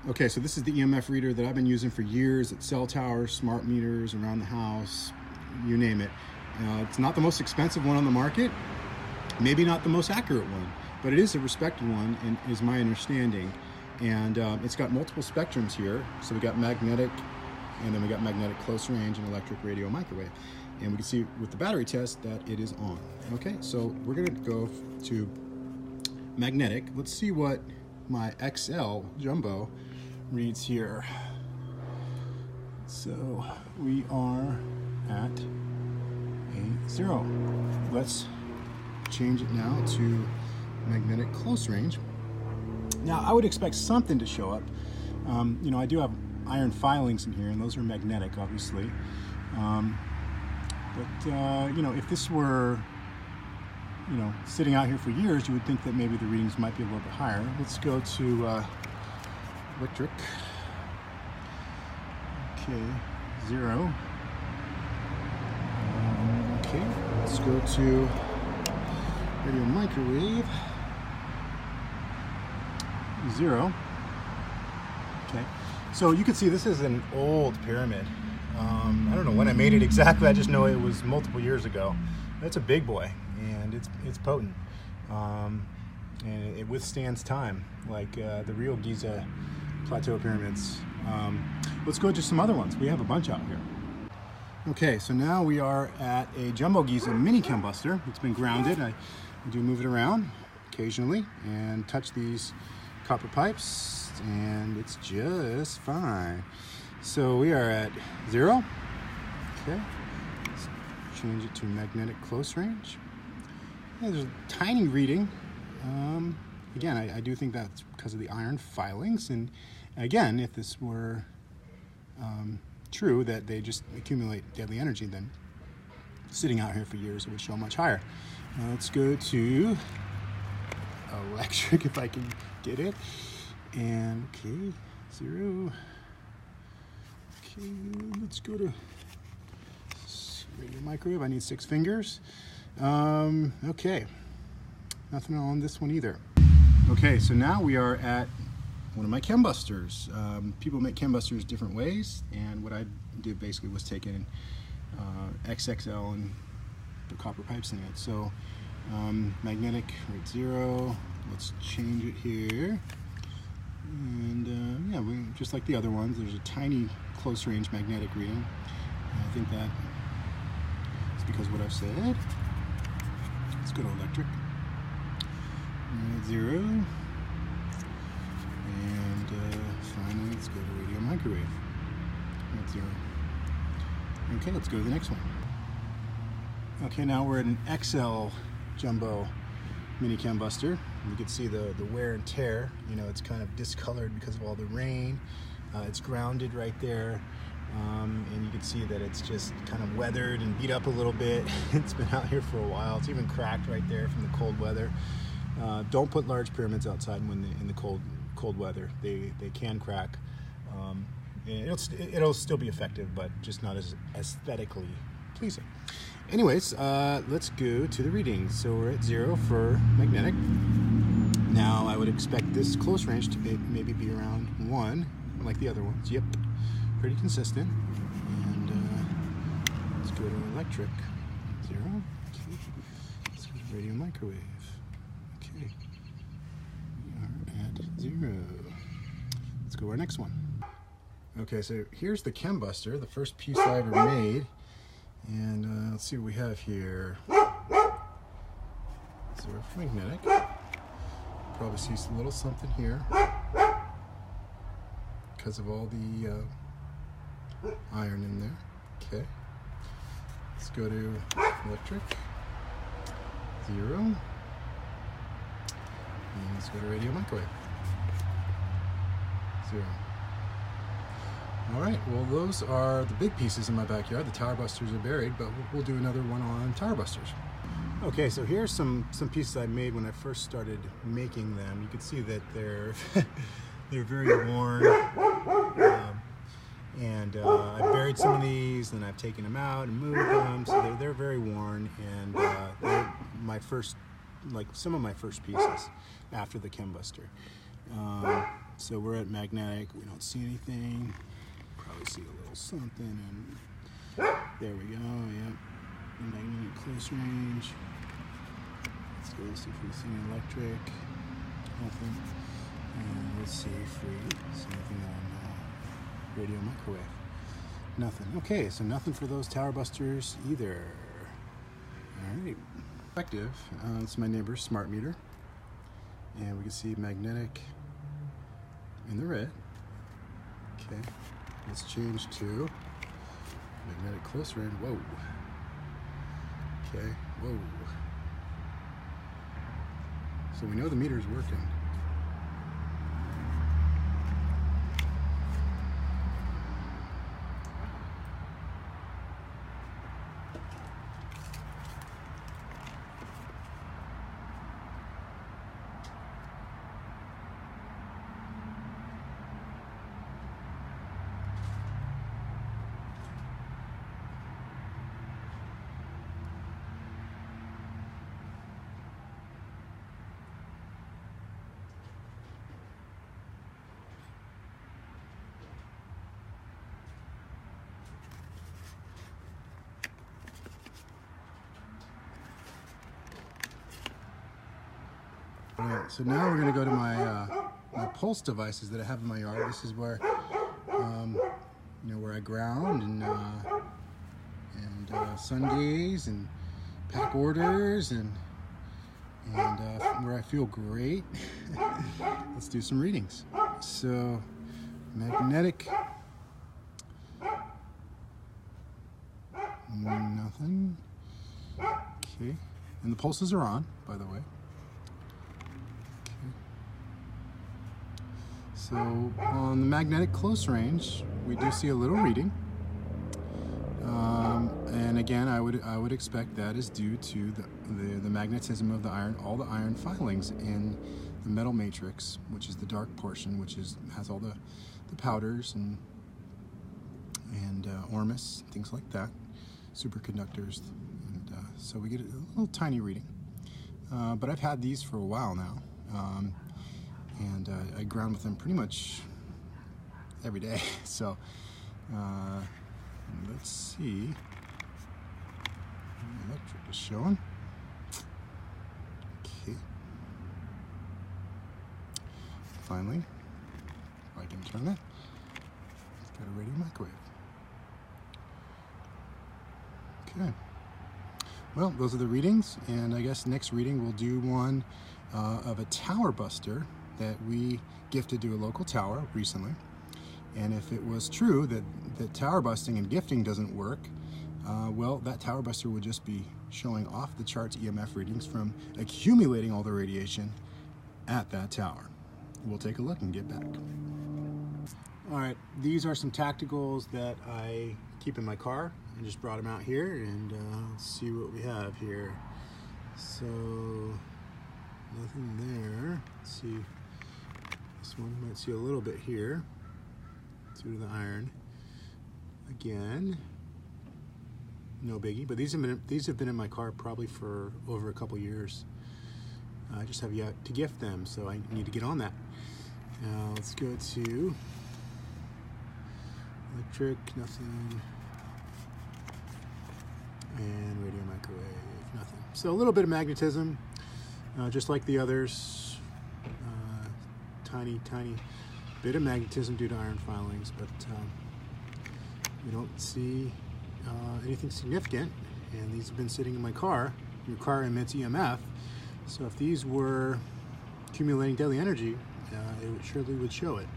Okay, so this is the EMF reader that I've been using for years at cell towers, smart meters, around the house, you name it. It's not the most expensive one on the market, maybe not the most accurate one, but it is a respected one, and is my understanding. And it's got multiple spectrums here. So we got magnetic, and then we got magnetic close range and electric, radio, microwave. And we can see with the battery test that it is on. Okay, so we're gonna go to magnetic. Let's see what my XL Jumbo reads here. So we are at a 0. Let's change it now to magnetic close range. Now I would expect something to show up. You know, I do have iron filings in here, and those are magnetic, obviously. You know, if this were, you know, sitting out here for years, you would think that maybe the readings might be a little bit higher. Let's go to electric. Okay, 0. Okay, let's go to radio microwave. 0. Okay, so you can see this is an old pyramid. I don't know when I made it exactly. I just know it was multiple years ago. That's a big boy, and it's potent, and it withstands time like the real Giza plateau pyramids. Let's go to some other ones. We have a bunch out here. Okay, so now we are at a Jumbo Giza mini combustor. It's been grounded. I do move it around occasionally and touch these copper pipes, and it's just fine. So we are at 0. Okay, let's change it to magnetic close range. Yeah, there's a tiny reading. Again, I do think that's because of the iron filings. And again, if this were true, that they just accumulate deadly energy, then sitting out here for years, it would show much higher. Now let's go to electric, if I can get it. And okay, 0. Okay, let's go to radio microwave. I need 6 fingers. Okay, nothing on this one either. Okay, so now we are at one of my chembusters. People make chembusters different ways, and what I did basically was take in XXL and put copper pipes in it. So magnetic rate 0. Let's change it here. And yeah, just like the other ones, there's a tiny close range magnetic reading. I think that is because of what I've said. Let's go to electric. 0. And finally, let's go to radio microwave. That's 0. Okay, let's go to the next one. Okay, now we're at an XL Jumbo mini combustor. You can see the wear and tear. You know, it's kind of discolored because of all the rain. It's grounded right there, and you can see that it's just kind of weathered and beat up a little bit. It's been out here for a while. It's even cracked right there from the cold weather. Don't put large pyramids outside when in the cold weather. They can crack. And it'll still be effective, but just not as aesthetically pleasing. Anyways, let's go to the readings. So we're at 0 for magnetic. Now I would expect this close range to maybe be around 1, like the other ones. Yep, pretty consistent. And let's go to electric. 0. Okay. Let's go to radio microwave. Okay, we are at 0. Let's go to our next one. Okay, so here's the chembuster, the first piece I ever made. And let's see what we have here. 0 for magnetic. Probably see a little something here because of all the iron in there. Okay. Let's go to electric. 0. And let's go to radio microwave. 0. All right, well, those are the big pieces in my backyard. The tower busters are buried, but we'll do another one on tower busters. Okay, so here's some pieces I made when I first started making them. You can see that they're they're very worn, and I buried some of these, and I've taken them out and moved them, so they're very worn, and they're my first, like some of my first pieces after the chembuster. So we're at magnetic. We don't see anything. Probably see a little something, and there we go. Yep, magnetic close range. Let's go see if we see any electric. Nothing. And let's see if we see anything on radio microwave. Nothing. Okay, so nothing for those tower busters either. All right. Effective. It's my neighbor's smart meter, and we can see magnetic in the red. Okay, let's change to magnetic close range. Whoa. Okay. Whoa. So we know the meter is working. Alright, so now we're going to go to my pulse devices that I have in my yard. This is where where I ground and sun gaze and pack orders and where I feel great. Let's do some readings. So magnetic, nothing. Okay, and the pulses are on, by the way. So on the magnetic close range, we do see a little reading, and again, I would expect that is due to the magnetism of the iron, all the iron filings in the metal matrix, which is the dark portion, which has all the powders and ormus, things like that, superconductors, and so we get a little tiny reading. But I've had these for a while now. And I ground with them pretty much every day. So let's see. Electric is showing. Okay. Finally, if I can turn it, it's got a radio microwave. Okay. Well, those are the readings, and I guess next reading we'll do one of a tower buster that we gifted to a local tower recently. And if it was true that tower busting and gifting doesn't work, well, that tower buster would just be showing off the charts EMF readings from accumulating all the radiation at that tower. We'll take a look and get back. All right, these are some tacticals that I keep in my car. I just brought them out here, and let's see what we have here. So nothing there. Let's see. This one might see a little bit here due to the iron. Again, no biggie. But these have been in my car probably for over a couple years. I just have yet to gift them, so I need to get on that. Now let's go to electric, nothing, and radio microwave, nothing. So a little bit of magnetism, just like the others. Tiny bit of magnetism due to iron filings, but we don't see anything significant. And these have been sitting in my car. Your car emits EMF, so if these were accumulating deadly energy, it surely would show it.